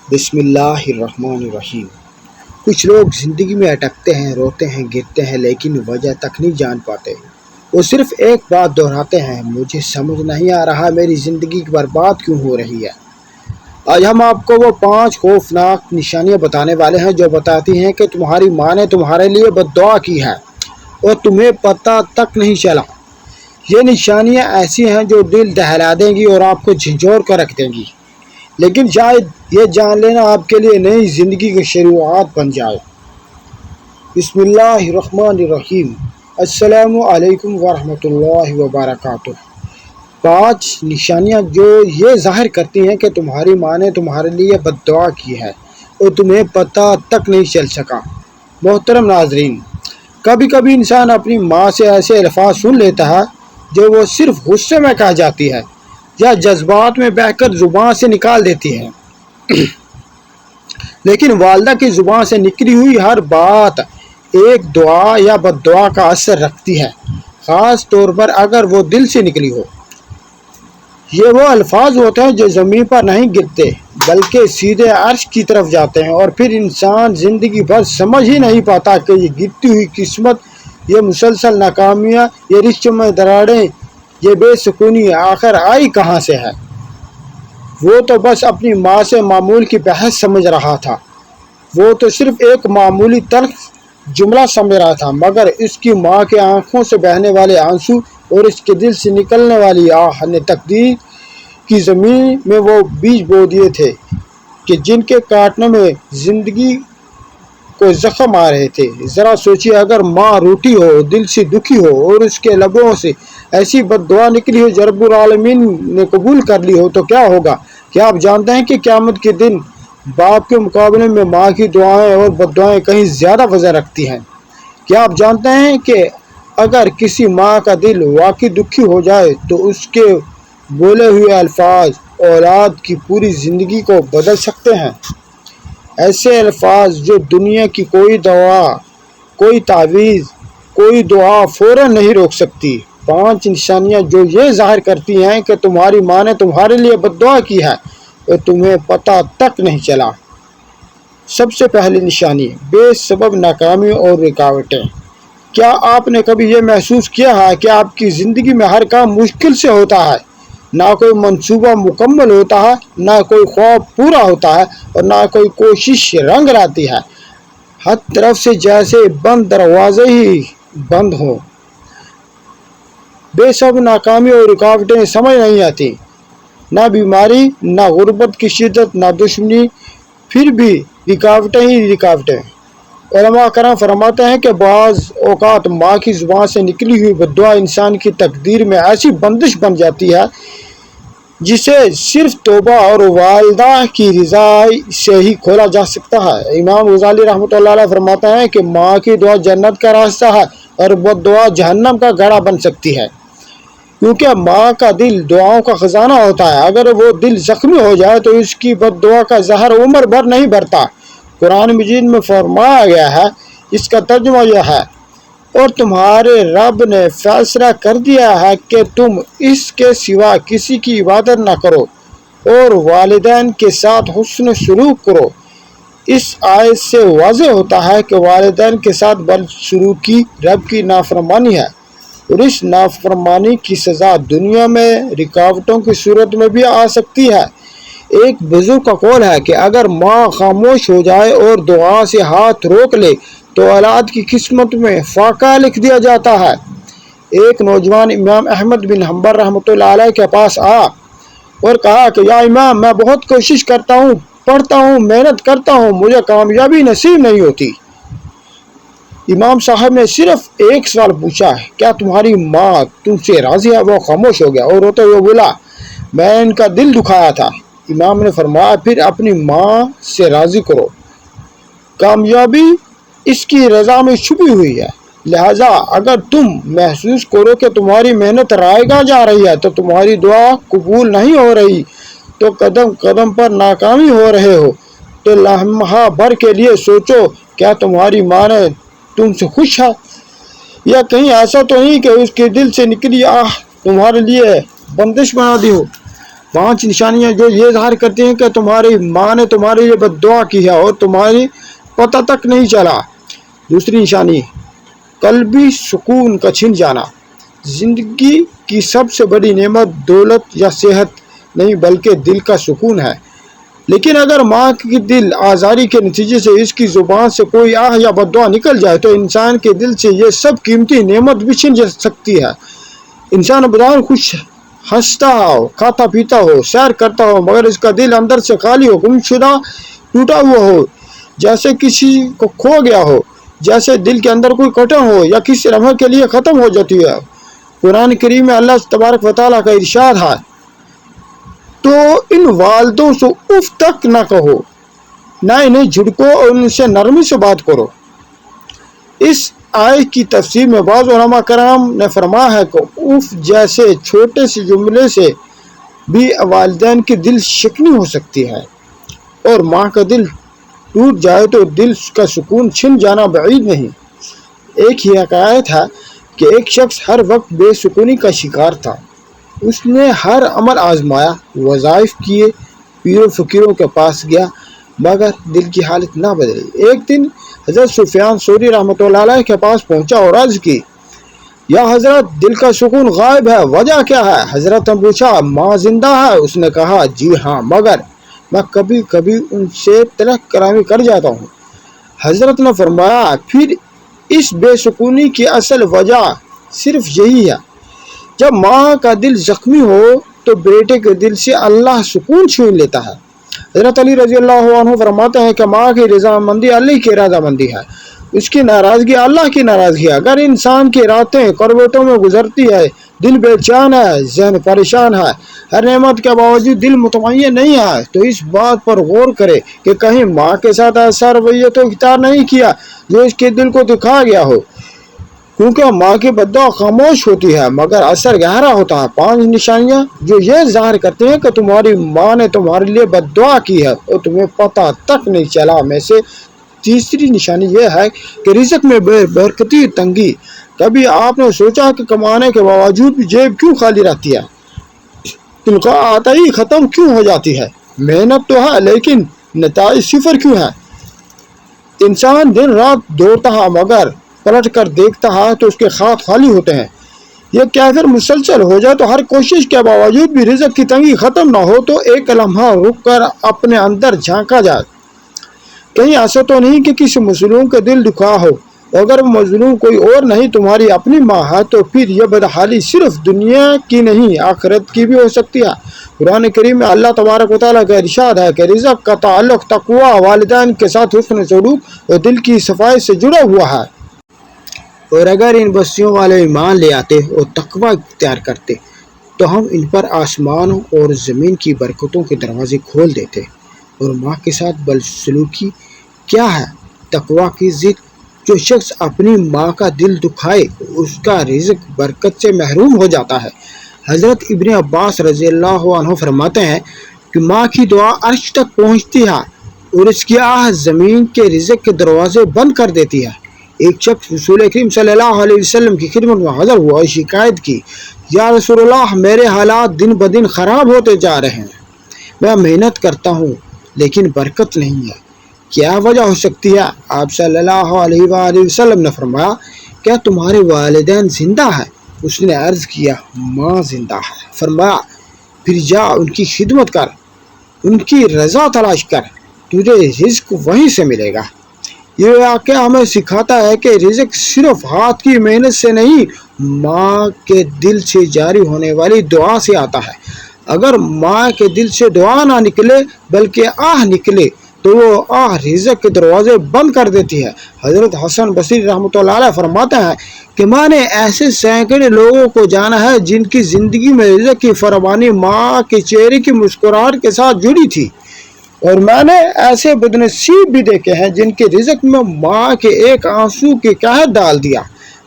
بسم اللہ الرحمن الرحیم۔ کچھ لوگ زندگی میں اٹکتے ہیں، روتے ہیں، گرتے ہیں، لیکن وجہ تک نہیں جان پاتے۔ وہ صرف ایک بات دہراتے ہیں، مجھے سمجھ نہیں آ رہا میری زندگی برباد کیوں ہو رہی ہے۔ آج ہم آپ کو وہ 5 خوفناک نشانیاں بتانے والے ہیں جو بتاتی ہیں کہ تمہاری ماں نے تمہارے لیے بد دعا کی ہے اور تمہیں پتہ تک نہیں چلا۔ یہ نشانیاں ایسی ہیں جو دل دہلا دیں گی اور آپ کو جھنجھوڑ کر رکھ دیں گی، لیکن شاید یہ جان لینا آپ کے لیے نئی زندگی کی شروعات بن جائے۔ بسم اللہ الرحمن الرحیم۔ السلام علیکم ورحمۃ اللہ وبرکاتہ۔ 5 نشانیاں جو یہ ظاہر کرتی ہیں کہ تمہاری ماں نے تمہارے لیے بد دعا کی ہے اور تمہیں پتہ تک نہیں چل سکا۔ محترم ناظرین، کبھی کبھی انسان اپنی ماں سے ایسے الفاظ سن لیتا ہے جو وہ صرف غصے میں کہہ جاتی ہے یا جذبات میں بہہ کر زبان سے نکال دیتی ہے، لیکن والدہ کی زبان سے نکلی ہوئی ہر بات ایک دعا یا بد دعا کا اثر رکھتی ہے، خاص طور پر اگر وہ دل سے نکلی ہو۔ یہ وہ الفاظ ہوتے ہیں جو زمین پر نہیں گرتے بلکہ سیدھے عرش کی طرف جاتے ہیں، اور پھر انسان زندگی بھر سمجھ ہی نہیں پاتا کہ یہ گرتی ہوئی قسمت، یہ مسلسل ناکامیاں، یہ رشتوں میں دراڑیں، یہ بے سکونی آخر آئی کہاں سے ہے۔ وہ تو بس اپنی ماں سے معمول کی بحث سمجھ رہا تھا، وہ تو صرف ایک معمولی تلخ جملہ سمجھ رہا تھا، مگر اس کی ماں کے آنکھوں سے بہنے والے آنسو اور اس کے دل سے نکلنے والی آہ نے تقدیر کی زمین میں وہ بیج بو دیے تھے کہ جن کے کاٹنے میں زندگی کو زخم آ رہے تھے۔ ذرا سوچیے، اگر ماں روٹھی ہو، دل سے دکھی ہو اور اس کے لبوں سے ایسی بد دعا نکلی ہو جو رب العالمین نے قبول کر لی ہو تو کیا ہوگا؟ کیا آپ جانتے ہیں کہ قیامت کے دن باپ کے مقابلے میں ماں کی دعائیں اور بد دعائیں کہیں زیادہ وزن رکھتی ہیں؟ کیا آپ جانتے ہیں کہ اگر کسی ماں کا دل واقعی دکھی ہو جائے تو اس کے بولے ہوئے الفاظ اولاد کی پوری زندگی کو بدل سکتے ہیں؟ ایسے الفاظ جو دنیا کی کوئی دوا، کوئی تعویذ، کوئی دعا فوراً نہیں روک سکتی۔ 5 نشانیاں جو یہ ظاہر کرتی ہیں کہ تمہاری ماں نے تمہارے لیے بد دعا کی ہے اور تمہیں پتہ تک نہیں چلا۔ سب سے پہلی نشانی، بے سبب ناکامی اور رکاوٹیں۔ کیا آپ نے کبھی یہ محسوس کیا ہے کہ آپ کی زندگی میں ہر کام مشکل سے ہوتا ہے؟ نہ کوئی منصوبہ مکمل ہوتا ہے، نہ کوئی خواب پورا ہوتا ہے اور نہ کوئی کوشش رنگ لاتی ہے۔ ہر طرف سے جیسے بند دروازے ہی بند ہوں۔ بے سبب ناکامی اور رکاوٹیں سمجھ نہیں آتی، نہ بیماری، نہ غربت کی شدت، نہ دشمنی، پھر بھی رکاوٹیں ہی رکاوٹیں۔ علماء کرام فرماتے ہیں کہ بعض اوقات ماں کی زبان سے نکلی ہوئی بد دعا انسان کی تقدیر میں ایسی بندش بن جاتی ہے جسے صرف توبہ اور والدہ کی رضا سے ہی کھولا جا سکتا ہے۔ امام غزالی رحمۃ اللہ علیہ فرماتے ہیں کہ ماں کی دعا جنت کا راستہ ہے اور بد دعا جہنم کا گڑھا بن سکتی ہے، کیونکہ ماں کا دل دعاؤں کا خزانہ ہوتا ہے۔ اگر وہ دل زخمی ہو جائے تو اس کی بد دعا کا زہر عمر بھر نہیں بھرتا۔ قرآن مجید میں فرمایا گیا ہے، اس کا ترجمہ یہ ہے، اور تمہارے رب نے فیصلہ کر دیا ہے کہ تم اس کے سوا کسی کی عبادت نہ کرو اور والدین کے ساتھ حسن سلوک کرو۔ اس آیت سے واضح ہوتا ہے کہ والدین کے ساتھ بدسلوکی رب کی نافرمانی ہے، اور اس نافرمانی کی سزا دنیا میں رکاوٹوں کی صورت میں بھی آ سکتی ہے۔ ایک بزرگ کا قول ہے کہ اگر ماں خاموش ہو جائے اور دعا سے ہاتھ روک لے تو اولاد کی قسمت میں فاقہ لکھ دیا جاتا ہے۔ ایک نوجوان امام احمد بن حنبل رحمۃ اللہ علیہ کے پاس آیا اور کہا کہ یا امام، میں بہت کوشش کرتا ہوں، پڑھتا ہوں، محنت کرتا ہوں، مجھے کامیابی نصیب نہیں ہوتی۔ امام صاحب نے صرف ایک سوال پوچھا، کیا تمہاری ماں تم سے راضی ہے؟ وہ خاموش ہو گیا اور روتے ہوئے بولا، میں ان کا دل دکھایا تھا۔ امام نے فرمایا، پھر اپنی ماں سے راضی کرو، کامیابی اس کی رضا میں چھپی ہوئی ہے۔ لہٰذا اگر تم محسوس کرو کہ تمہاری محنت رائے گاہ جا رہی ہے تو تمہاری دعا قبول نہیں ہو رہی، تو قدم قدم پر ناکامی ہو رہے ہو، تو لمحہ بھر کے لیے سوچو، کیا تمہاری ماں نے تم سے خوش ہے؟ یا کہیں ایسا تو نہیں کہ اس کے دل سے نکلی آہ تمہارے لیے بندش بنا دی ہو؟ 5 نشانیاں جو یہ ظاہر کرتی ہیں کہ تمہاری ماں نے تمہارے لیے بد دعا کی ہے اور تمہاری پتہ تک نہیں چلا۔ دوسری نشانی، قلبی سکون کا چھن جانا۔ زندگی کی سب سے بڑی نعمت دولت یا صحت نہیں بلکہ دل کا سکون ہے، لیکن اگر ماں کی دل آزاری کے نتیجے سے اس کی زبان سے کوئی آہ یا بد دعا نکل جائے تو انسان کے دل سے یہ سب قیمتی نعمت بھی چھن جا سکتی ہے۔ انسان بدان خوش ہنستا ہو، کھاتا پیتا ہو، سیر کرتا ہو، مگر اس کا دل اندر سے خالی ہو، گم شدہ، ٹوٹا ہوا ہو، جیسے کسی کو کھو گیا ہو، جیسے دل کے اندر کوئی کٹن ہو یا کسی لمحے کے لیے ختم ہو جاتی ہے۔ قرآن کریم میں اللہ تبارک و تعالیٰ کا ارشاد ہے، تو ان والدوں سے اف تک نہ کہو، نہ انہیں جھڑکو اور ان سے نرمی سے بات کرو۔ اس آیت کی تفسیر میں بعض علماء کرام نے فرمایا ہے کہ اف جیسے چھوٹے سے جملے سے بھی والدین کی دل شکنی ہو سکتی ہے، اور ماں کا دل ٹوٹ جائے تو دل کا سکون چھن جانا بعید نہیں۔ ایک ہی حکایت ہے کہ ایک شخص ہر وقت بے سکونی کا شکار تھا۔ اس نے ہر عمل آزمایا، وظائف کیے، پیر و فقیروں کے پاس گیا، مگر دل کی حالت نہ بدلی۔ ایک دن حضرت سفیان ثوری رحمۃ اللہ علیہ کے پاس پہنچا اور عرض کی، یا حضرت، دل کا سکون غائب ہے، وجہ کیا ہے؟ حضرت نے پوچھا، ماں زندہ ہے؟ اس نے کہا، جی ہاں، مگر میں کبھی کبھی ان سے تلخ کلامی کر جاتا ہوں۔ حضرت نے فرمایا، پھر اس بے سکونی کی اصل وجہ صرف یہی ہے، جب ماں کا دل زخمی ہو تو بیٹے کے دل سے اللہ سکون چھین لیتا ہے۔ حضرت علی رضی اللہ عنہ فرماتے ہیں کہ ماں کی رضامندی اللہ کی رضامندی ہے، اس کی ناراضگی اللہ کی ناراضگی ہے۔ اگر انسان کی راتیں کروٹوں میں گزرتی ہے، دل بے چین ہے، ذہن پریشان ہے، ہر نعمت کے باوجود دل مطمئن نہیں ہے، تو اس بات پر غور کرے کہ کہیں ماں کے ساتھ ایسا رویہ تو اختیار نہیں کیا جو اس کے دل کو دکھا گیا ہو، کیونکہ ماں کی بد دعا خاموش ہوتی ہے مگر اثر گہرا ہوتا ہے۔ 5 نشانیاں جو یہ ظاہر کرتے ہیں کہ تمہاری ماں نے تمہارے لیے بد دعا کی ہے اور تمہیں پتہ تک نہیں چلا میں سے تیسری نشانی یہ ہے کہ رزق میں بے برکتی، تنگی۔ کبھی آپ نے سوچا کہ کمانے کے باوجود بھی جیب کیوں خالی رہتی ہے؟ تنخواہ آتا ہی ختم کیوں ہو جاتی ہے؟ محنت تو ہے لیکن نتائج صفر کیوں ہے؟ انسان دن رات دوڑتا ہے مگر پلٹ کر دیکھتا ہے تو اس کے ہاتھ خالی ہوتے ہیں۔ یہ کیفر مسلسل ہو جائے تو ہر کوشش کے باوجود بھی رزق کی تنگی ختم نہ ہو تو ایک لمحہ رک کر اپنے اندر جھانکا جائے، کہیں ایسا تو نہیں کہ کسی مظلوم کا دل دکھا ہو؟ اگر وہ مظلوم کوئی اور نہیں تمہاری اپنی ماں ہے تو پھر یہ بدحالی صرف دنیا کی نہیں آخرت کی بھی ہو سکتی ہے۔ قرآن کریم میں اللہ تبارک و تعالیٰ کا ارشاد ہے کہ رزق کا تعلق تقویٰ، والدین کے ساتھ حسن سلوک اور دل کی صفائی سے جڑا ہوا ہے۔ اور اگر ان بستیوں والے ایمان لے آتے اور تقویٰ اختیار کرتے تو ہم ان پر آسمانوں اور زمین کی برکتوں کے دروازے کھول دیتے۔ اور ماں کے ساتھ بدسلوکی کیا ہے؟ تقویٰ کی ضد۔ جو شخص اپنی ماں کا دل دکھائے اس کا رزق برکت سے محروم ہو جاتا ہے۔ حضرت ابن عباس رضی اللہ عنہ فرماتے ہیں کہ ماں کی دعا عرش تک پہنچتی ہے اور اس کی آہ زمین کے رزق کے دروازے بند کر دیتی ہے۔ ایک شخص رسول کریم صلی اللہ علیہ وسلم کی خدمت میں حاضر ہوا اور شکایت کی، یا رسول اللہ، میرے حالات دن بدن خراب ہوتے جا رہے ہیں، میں محنت کرتا ہوں لیکن برکت نہیں ہے، کیا وجہ ہو سکتی ہے؟ آپ صلی اللہ علیہ وآلہ وسلم نے فرمایا، کیا تمہارے والدین زندہ ہیں؟ اس نے عرض کیا، ماں زندہ ہے۔ فرمایا، پھر جا ان کی خدمت کر، ان کی رضا تلاش کر، تجھے رزق وہیں سے ملے گا۔ یہ واقعہ ہمیں سکھاتا ہے کہ رزق صرف ہاتھ کی محنت سے نہیں، ماں کے دل سے جاری ہونے والی دعا سے آتا ہے۔ اگر ماں کے دل سے دعا نہ نکلے بلکہ آہ نکلے تو وہ آہ رزق کے دروازے بند کر دیتی ہے۔ حضرت حسن بصری رحمۃ اللہ علیہ فرماتے ہیں کہ میں نے ایسے سینکڑے لوگوں کو جانا ہے جن کی زندگی میں رزق کی فراوانی ماں کے چہرے کی مسکراہٹ کے ساتھ جڑی تھی، اور میں نے ایسے بدنصیب بھی دیکھے ہیں جن کے رزق میں ماں کے ایک آنسو کی قحط ڈال دیا۔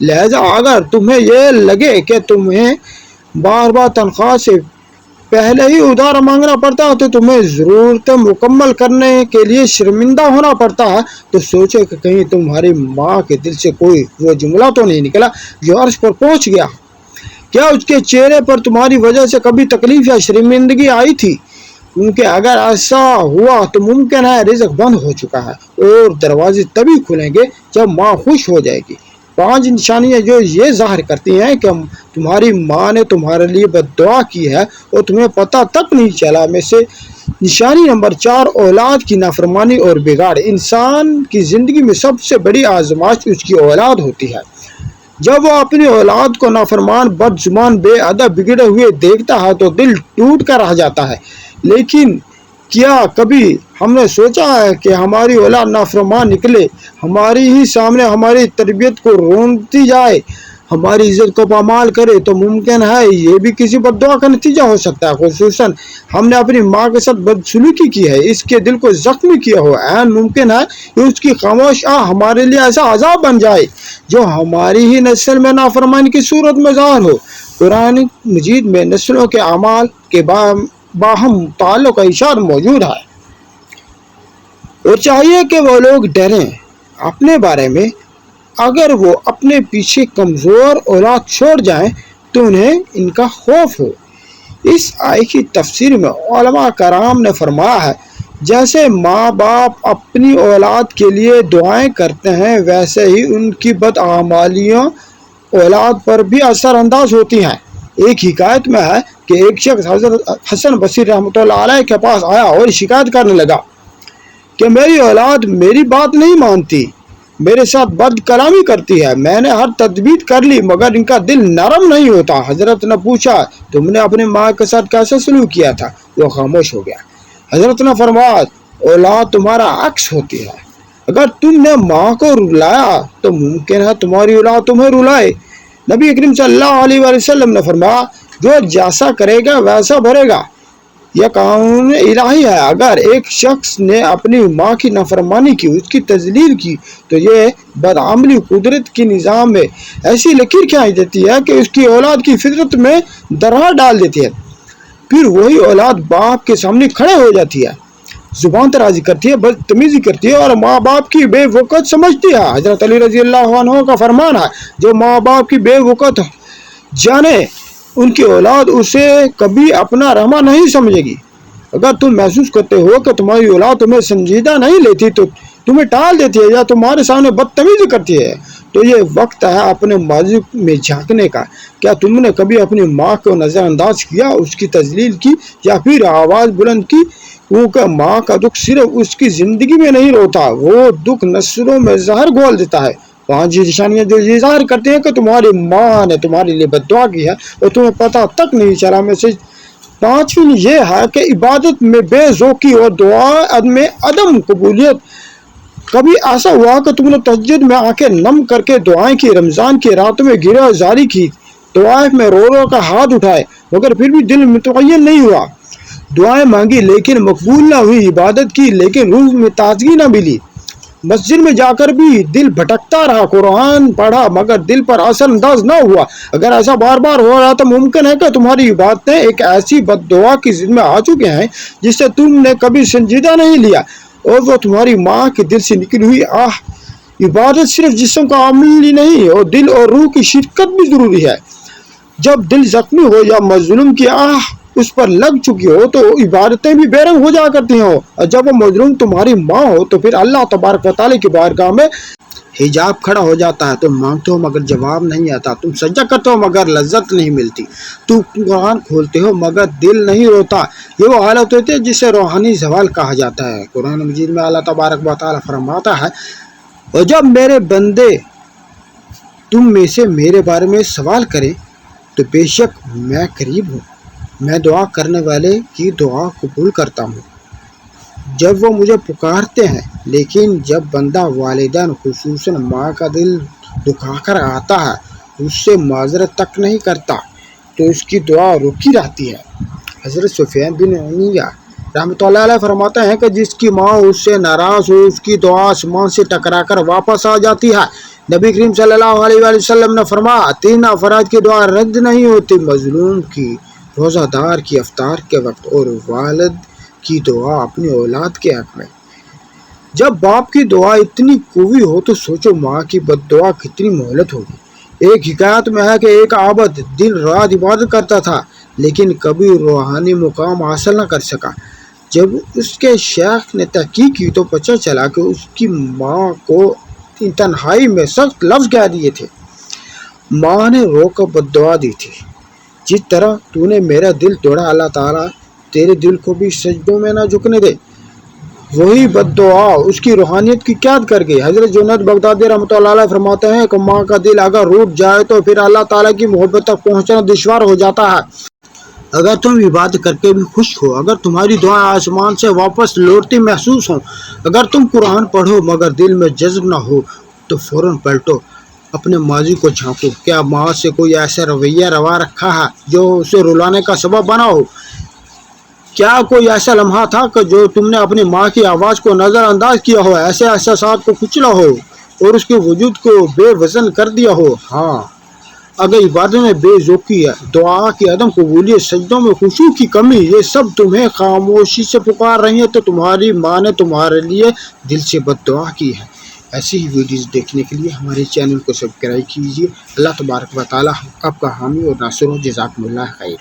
لہذا اگر تمہیں یہ لگے کہ تمہیں بار بار تنخواہ سے پہلے ہی ادھار مانگنا پڑتا ہے تو تمہیں ضرورتیں مکمل کرنے کے لیے شرمندہ ہونا پڑتا ہے، تو سوچو کہ کہیں تمہاری ماں کے دل سے کوئی وہ جملہ تو نہیں نکلا جو عرش پر پہنچ گیا۔ کیا اس کے چہرے پر تمہاری وجہ سے کبھی تکلیف یا شرمندگی آئی تھی؟ کیونکہ اگر ایسا ہوا تو ممکن ہے رزق بند ہو چکا ہے اور دروازے تبھی کھلیں گے جب ماں خوش ہو جائے گی۔ 5 نشانیاں جو یہ ظاہر کرتی ہیں کہ تمہاری ماں نے تمہارے لیے بد دعا کی ہے اور تمہیں پتہ تک نہیں چلا۔ میں سے نشانی نمبر 4، اولاد کی نافرمانی اور بگاڑ۔ انسان کی زندگی میں سب سے بڑی آزمائش اس کی اولاد ہوتی ہے۔ جب وہ اپنی اولاد کو نافرمان، بد زبان، بے ادب، بگڑے ہوئے دیکھتا ہے تو دل ٹوٹ کر رہ جاتا ہے۔ لیکن کیا کبھی ہم نے سوچا ہے کہ ہماری اولاد نافرمان نکلے، ہماری ہی سامنے ہماری تربیت کو رونتی جائے، ہماری عزت کو پامال کرے، تو ممکن ہے یہ بھی کسی بد دعا کا نتیجہ ہو سکتا ہے۔ خصوصاً ہم نے اپنی ماں کے ساتھ بدسلوکی کی ہے، اس کے دل کو زخمی کیا ہو، عین ممکن ہے کہ اس کی خاموش ہمارے لیے ایسا عذاب بن جائے جو ہماری ہی نسل میں نافرمانی کی صورت میں ظاہر ہو۔ قرآن مجید میں نسلوں کے اعمال کے باہم تعلق کا اشارہ موجود ہے، اور چاہیے کہ وہ لوگ ڈریں اپنے بارے میں۔ اگر وہ اپنے پیچھے کمزور اولاد چھوڑ جائیں تو انہیں ان کا خوف ہو۔ اس آیت کی تفسیر میں علماء کرام نے فرمایا ہے، جیسے ماں باپ اپنی اولاد کے لیے دعائیں کرتے ہیں، ویسے ہی ان کی بدعمالیاں اولاد پر بھی اثر انداز ہوتی ہیں۔ ایک حکایت میں ہے کہ ایک شخص حضرت حسن بصری رحمۃ اللہ علیہ کے پاس آیا اور شکایت کرنے لگا کہ میری اولاد میری بات نہیں مانتی، میرے ساتھ بد کلامی کرتی ہے، میں نے ہر تدبیر کر لی مگر ان کا دل نرم نہیں ہوتا۔ حضرت نے پوچھا، تم نے اپنے ماں کے ساتھ کیسا سلوک کیا تھا؟ وہ خاموش ہو گیا۔ حضرت نے فرمایا، اولاد تمہارا عکس ہوتی ہے، اگر تم نے ماں کو رلایا تو ممکن ہے تمہاری اولاد تمہیں رلائے۔ نبی کریم صلی اللہ علیہ وآلہ وسلم نے فرمایا، جو جیسا کرے گا ویسا بھرے گا، یہ قانون الہی ہے۔ اگر ایک شخص نے اپنی ماں کی نافرمانی کی، اس کی تذلیل کی، تو یہ بدعملی قدرت کے نظام میں ایسی لکیر کھینچ دیتی ہے کہ اس کی اولاد کی فطرت میں درار ڈال دیتی ہے۔ پھر وہی اولاد باپ کے سامنے کھڑے ہو جاتی ہے، زبان درازی کرتی ہے، بدتمیزی کرتی ہے اور ماں باپ کی بے وقت سمجھتی ہے۔ حضرت علی رضی اللہ عنہ کا فرمان ہے، جو ماں باپ کی بے وقت جانے ان کی اولاد اسے کبھی اپنا رحمہ نہیں سمجھے گی۔ اگر تم محسوس کرتے ہو کہ تمہاری اولاد تمہیں سنجیدہ نہیں لیتی، تو تمہیں ٹال دیتی ہے یا تمہارے سامنے بدتمیزی کرتی ہے، تو یہ وقت ہے اپنے ماضی میں جھانکنے کا۔ کیا تم نے کبھی اپنی ماں کو نظر انداز کیا، اس کی تذلیل کی یا پھر آواز بلند کی؟ کیونکہ ماں کا دکھ صرف اس کی زندگی میں نہیں روتا، وہ دکھ نسلوں میں زہر گھول دیتا ہے۔ 5 نشانیاں جو یہ ظاہر کرتے ہیں کہ تمہاری ماں نے تمہارے لیے بد دعا کی ہے اور تمہیں پتہ تک نہیں چلا۔ میں سے 5ویں یہ ہے کہ عبادت میں بے ذوقی اور دعا میں عدم قبولیت۔ کبھی ایسا ہوا کہ تم نے تہجد میں آنکھیں نم کر کے دعائیں کی، رمضان کی راتوں میں گرہ زاری کی، طواف میں رو رو کر ہاتھ اٹھائے مگر پھر بھی دل مطمئن نہیں ہوا، دعائیں مانگی لیکن مقبول نہ ہوئی، عبادت کی لیکن روح میں تازگی نہ ملی، مسجد میں جا کر بھی دل بھٹکتا رہا، قرآن پڑھا مگر دل پر اثر انداز نہ ہوا۔ اگر ایسا بار بار ہو رہا تو ممکن ہے کہ تمہاری عبادتیں ایک ایسی بد دعا کی ضد میں آ چکے ہیں جسے تم نے کبھی سنجیدہ نہیں لیا، اور وہ تمہاری ماں کے دل سے نکلی ہوئی عبادت صرف جسم کا عمل ہی نہیں اور دل اور روح کی شرکت بھی ضروری ہے۔ جب دل زخمی ہو یا مظلوم کی اس پر لگ چکی ہو تو عبادتیں بھی بے رنگ ہو جا کرتی ہوں، اور جب وہ مظلوم تمہاری ماں ہو تو پھر اللہ تبارک و تعالیٰ کی بارگاہ میں حجاب کھڑا ہو جاتا ہے۔ تم مانگتے ہو مگر جواب نہیں آتا، تم سجدہ کرتے ہو مگر لذت نہیں ملتی، تم قرآن کھولتے ہو مگر دل نہیں روتا۔ یہ وہ حالت ہوتی ہے جسے روحانی زوال کہا جاتا ہے۔ قرآن مجید میں اللہ تبارک و تعالیٰ فرماتا ہے، اور جب میرے بندے تم میں سے میرے بارے میں سوال کریں تو بے شک میں قریب ہوں، میں دعا کرنے والے کی دعا قبول کرتا ہوں جب وہ مجھے پکارتے ہیں۔ لیکن جب بندہ والدین خصوصاً ماں کا دل دکھا کر آتا ہے، اس سے معذرت تک نہیں کرتا، تو اس کی دعا رکی رہتی ہے۔ حضرت سفیان بن عیینہ رحمۃ اللہ علیہ فرماتے ہیں کہ جس کی ماں اس سے ناراض ہو، اس کی دعا آسمان سے ٹکرا کر واپس آ جاتی ہے۔ نبی کریم صلی اللہ علیہ وآلہ وسلم نے فرمایا، 3 افراد کی دعا رد نہیں ہوتی، مظلوم کی، روزہ دار کی افطار کے وقت، اور والد کی دعا اپنی اولاد کے حق میں۔ جب باپ کی دعا اتنی قوی ہو تو سوچو ماں کی بد دعا کتنی مہلت ہوگی۔ ایک حکایت میں ہے کہ ایک عابد دن رات عبادت کرتا تھا لیکن کبھی روحانی مقام حاصل نہ کر سکا۔ جب اس کے شیخ نے تحقیق کی تو پتہ چلا کہ اس کی ماں کو تنہائی میں سخت لفظ کہہ دیے تھے۔ ماں نے رو کر بد دعا دی تھی، جس طرح تو نے میرا دل توڑا، اللہ تعالیٰ تیرے دل کو بھی سجدوں میں نہ جھکنے دے۔ وہی بد دعا اس کی روحانیت کی قید کر گئی۔ حضرت جنید بغدادی رحمۃ اللہ علیہ فرماتے ہیں کہ ماں کا دل اگر روٹ جائے تو پھر اللہ تعالیٰ کی محبت تک پہنچنا دشوار ہو جاتا ہے۔ اگر تم عبادت کر کے بھی خوش ہو، اگر تمہاری دعائیں آسمان سے واپس لوٹتی محسوس ہوں، اگر تم قرآن پڑھو مگر دل میں جذب نہ ہو، تو فوراً پلٹو، اپنے ماضی کو جھانکو۔ کیا ماں سے کوئی ایسا رویہ روا رکھا ہے جو اسے رلانے کا سبب بنا ہو؟ کیا کوئی ایسا لمحہ تھا کہ جو تم نے اپنی ماں کی آواز کو نظر انداز کیا ہو، ایسے احساسات کو کچلا ہو اور اس کے وجود کو بے وزن کر دیا ہو؟ ہاں، اگر عبادت میں بے ذوقی ہے، دعا کی عدم قبولیت، سجدوں میں خشوع کی کمی، یہ سب تمہیں خاموشی سے پکار رہی ہیں، تو تمہاری ماں نے تمہارے لیے دل سے بد دعا کی ہے۔ ایسی ہی ویڈیوز دیکھنے کے لیے ہمارے چینل کو سبسکرائب کیجیے۔ اللہ تبارک و تعالیٰ آپ کا حامی اور ناصر ہو۔ جزاکم اللہ خیر۔